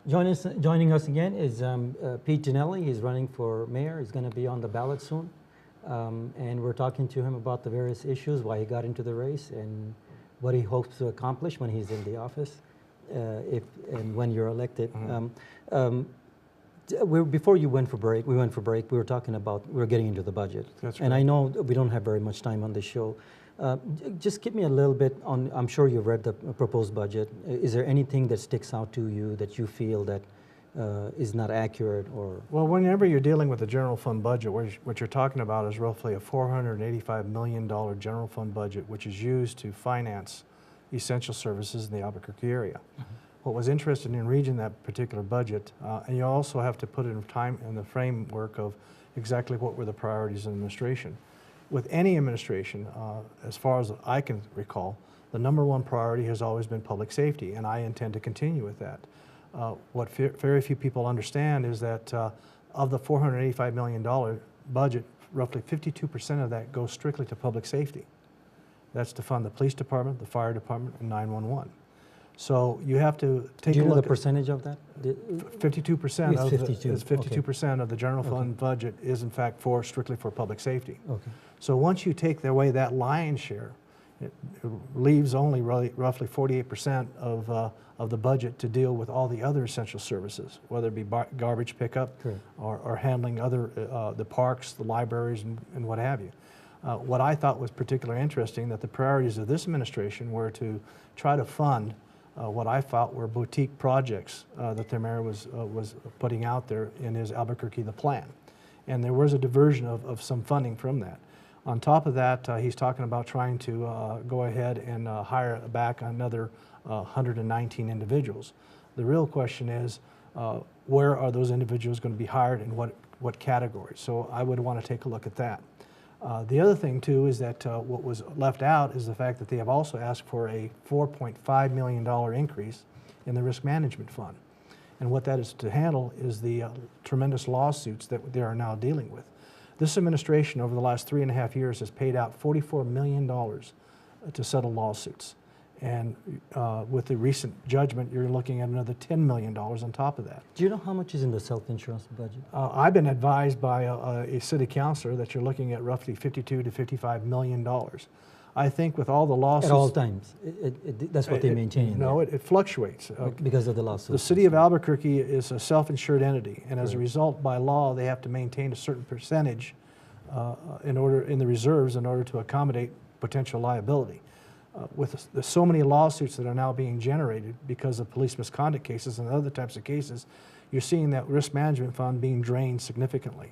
Joining us again is Pete Dinelli. He's running for mayor. He's going to be on the ballot soon. And we're talking to him about the various issues, why he got into the race, and what he hopes to accomplish when he's in the office, if and when you're elected. Before you went for break, we were talking about, we were getting into the budget. That's right. And I know we don't have very much time on this show. Just give me a little bit on, I'm sure you've read the proposed budget. Is there anything that sticks out to you that you feel that is not accurate or? Well, whenever you're dealing with a general fund budget, what you're talking about is roughly a $485 million general fund budget, which is used to finance essential services in the Albuquerque area. What was interesting in reading that particular budget, and you also have to put it in time in the framework of exactly what were the priorities of the administration. With any administration, as far as I can recall, the #1 priority has always been public safety, and I intend to continue with that. What very few people understand is that of the $485 million budget, roughly 52% of that goes strictly to public safety. That's to fund the police department, the fire department, and 911. So you have to take a look. Do you know the percentage of that? 52% of 52. is 52% of the general fund budget is in fact strictly for public safety. Okay. So once you take away that lion's share, it leaves only roughly 48% of the budget to deal with all the other essential services, whether it be garbage pickup or handling other the parks, the libraries, and what have you. What I thought was particularly interesting, that the priorities of this administration were to try to fund what I thought were boutique projects that the mayor was putting out there in his Albuquerque the Plan. And there was a diversion of some funding from that. On top of that, he's talking about trying to go ahead and hire back another 119 individuals. The real question is, where are those individuals going to be hired and what categories? So I would want to take a look at that. The other thing too is that what was left out is the fact that they have also asked for a $4.5 million increase in the risk management fund. And what that is to handle is the tremendous lawsuits that they are now dealing with. This administration over the last 3.5 years has paid out $44 million to settle lawsuits. And with the recent judgment, you're looking at another $10 million on top of that. Do you know how much is in the self-insurance budget? I've been advised by a city councilor that you're looking at roughly $52 to $55 million. I think with all the lawsuits... At all times? That's what they maintain? No, it fluctuates. Because of the lawsuits? The city of Albuquerque is a self-insured entity, and as a result, by law, they have to maintain a certain percentage in the reserves in order to accommodate potential liability. With so many lawsuits that are now being generated because of police misconduct cases and other types of cases, you're seeing that risk management fund being drained significantly.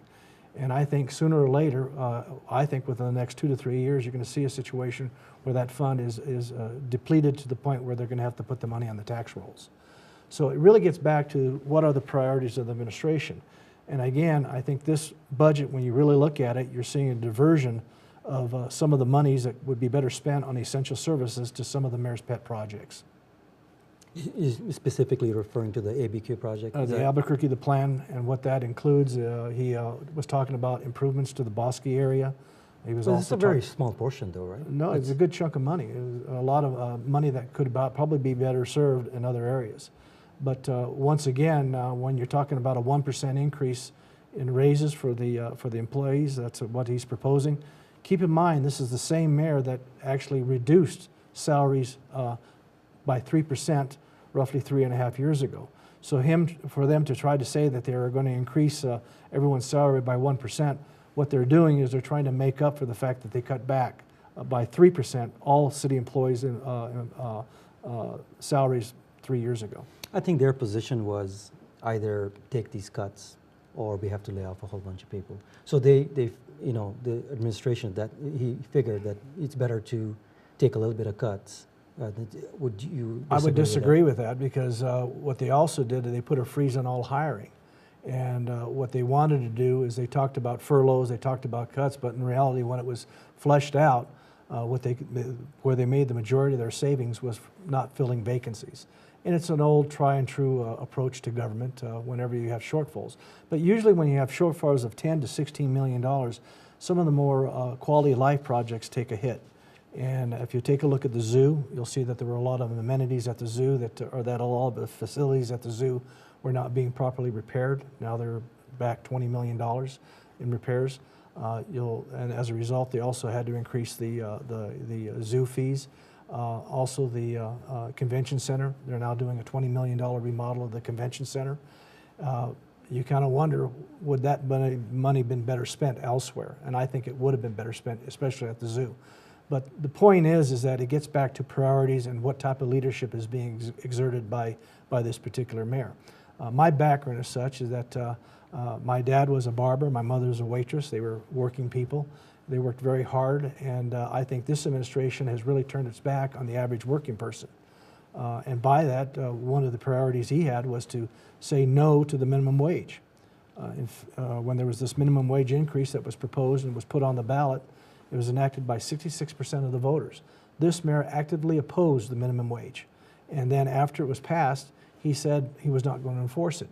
And I think sooner or later, I think within the next 2 to 3 years, you're going to see a situation where that fund is depleted to the point where they're going to have to put the money on the tax rolls. So it really gets back to what are the priorities of the administration. And again, I think this budget, when you really look at it, you're seeing a diversion of some of the monies that would be better spent on essential services to some of the mayor's pet projects. Is specifically referring to the ABQ project? The Albuquerque the Plan, and what that includes, he was talking about improvements to the Bosque area. He was also it's a very small portion though, right? No, it's a good chunk of money. A lot of money that could probably be better served in other areas. But once again, when you're talking about a 1% increase in raises for the employees, that's what he's proposing. Keep in mind, this is the same mayor that actually reduced salaries by 3% roughly 3.5 years ago. So for them to try to say that they are going to increase everyone's salary by 1%, what they're doing is they're trying to make up for the fact that they cut back by 3% all city employees' salaries 3 years ago. I think their position was either take these cuts or we have to lay off a whole bunch of people. So they you know, the administration, that he figured that it's better to take a little bit of cuts. Would you? I would disagree with that because what they also did is they put a freeze on all hiring. And what they wanted to do is they talked about furloughs, they talked about cuts, but in reality when it was fleshed out, where they made the majority of their savings was not filling vacancies. And it's an old try and true approach to government whenever you have shortfalls. But usually when you have shortfalls of $10 to $16 million, some of the more quality of life projects take a hit. And if you take a look at the zoo, you'll see that there were a lot of amenities at the zoo that a lot of the facilities at the zoo were not being properly repaired. Now they're back $20 million in repairs. And as a result, they also had to increase the zoo fees. Also the convention center, they're now doing a $20 million remodel of the convention center. You kind of wonder, would that money been better spent elsewhere? And I think it would have been better spent, especially at the zoo. But the point is that it gets back to priorities and what type of leadership is being exerted by this particular mayor. My background as such is that my dad was a barber, my mother was a waitress. They were working people. They worked very hard, and I think this administration has really turned its back on the average working person. And by that, one of the priorities he had was to say no to the minimum wage. When there was this minimum wage increase that was proposed and was put on the ballot, it was enacted by 66% of the voters. This mayor actively opposed the minimum wage. And then after it was passed, he said he was not going to enforce it.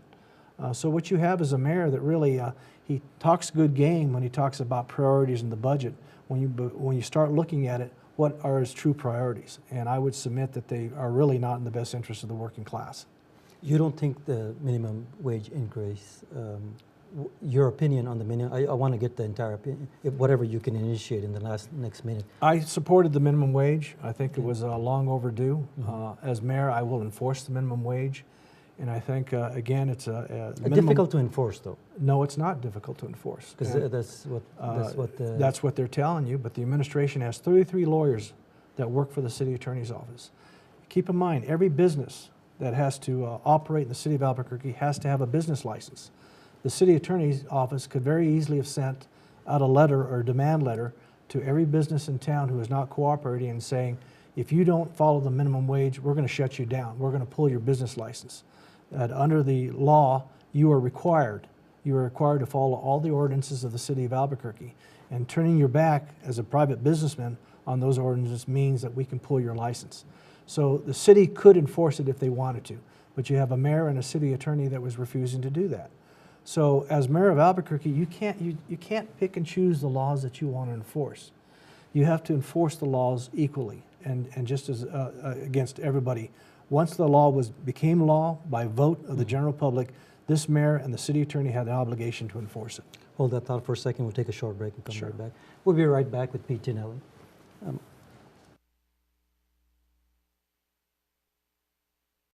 So what you have is a mayor that really, he talks good game when he talks about priorities in the budget. When you start looking at it, what are his true priorities? And I would submit that they are really not in the best interest of the working class. You don't think the minimum wage increase, your opinion on the minimum, I want to get the entire opinion, whatever you can initiate in the next minute. I supported the minimum wage. I think it was long overdue. As mayor, I will enforce the minimum wage. And I think, again, it's difficult to enforce, though. No, it's not difficult to enforce. Because that's what they're telling you. But the administration has 33 lawyers that work for the city attorney's office. Keep in mind, every business that has to operate in the city of Albuquerque has to have a business license. The city attorney's office could very easily have sent out a letter or a demand letter to every business in town who is not cooperating and saying, if you don't follow the minimum wage, we're going to shut you down. We're going to pull your business license. That under the law, you are required to follow all the ordinances of the city of Albuquerque. And turning your back as a private businessman on those ordinances means that we can pull your license. So the city could enforce it if they wanted to, but you have a mayor and a city attorney that was refusing to do that. So as mayor of Albuquerque, you can't pick and choose the laws that you want to enforce. You have to enforce the laws equally and just as against everybody. Once the law became law by vote of the general public, this mayor and the city attorney had an obligation to enforce it. Hold that thought for a second. We'll take a short break and come right back. We'll be right back with Pete Dinelli.